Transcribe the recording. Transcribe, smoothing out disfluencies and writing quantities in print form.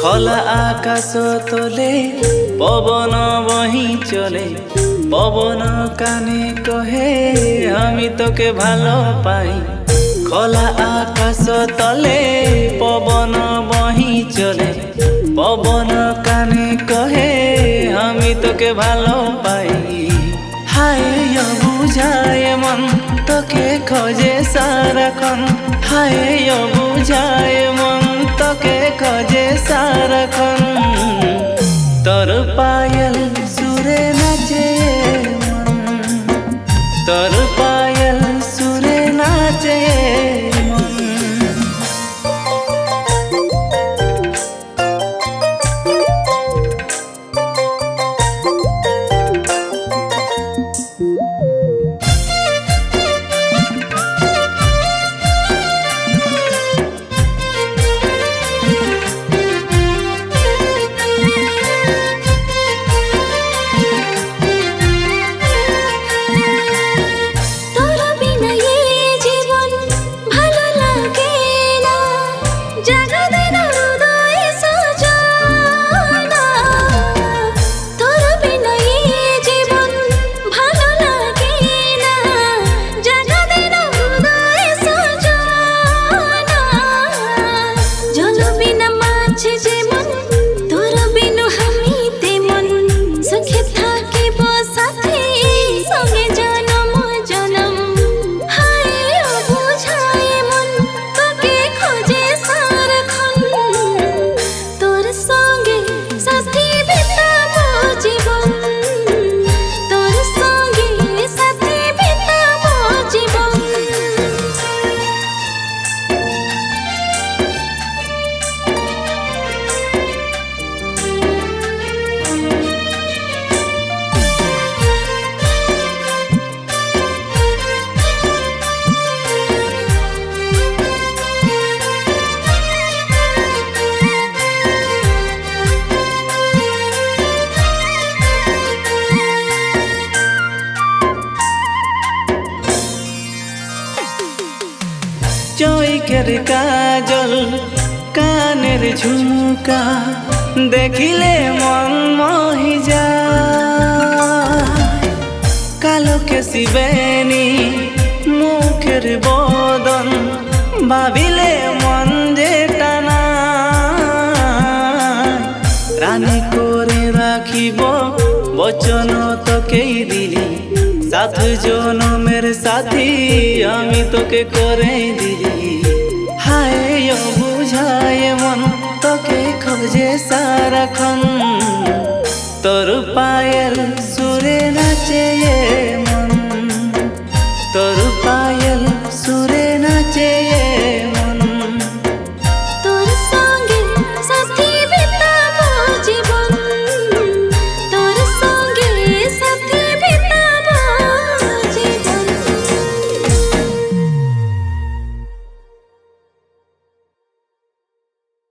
খোলা আকাশ তলে পবন বহি চলে, পবন কানে কহে আমি তোকে ভালো পাই। খোলা আকাশ তলে পবন বহি চলে, পবন কানে কহে আমি তোকে ভালো পাই। হায় বুঝায় মন তোকে খোঁজে সারাক্ষণ, হায় বুঝায় মন তোকে খোঁজে সারাক্ষণ। তোর পায়েল সুরে নাচে মন, তোর পায়েল সুরে নাচে মন। চৈকের কাজল কানের ঝুমকা দেখিলে মন মোহি যায়। কালো কেশি বেনি মুখের বদন ভাবিলে মন যে টানা। রানী করে রাখিব বচন তোকেই দিলি, সাত জনমের সাথী আমি তোকে করে দিলি। হায় বুঝায় মন তোকে খোঁজে সারাক্ষণ, তোর পায়েল সুরে নাচে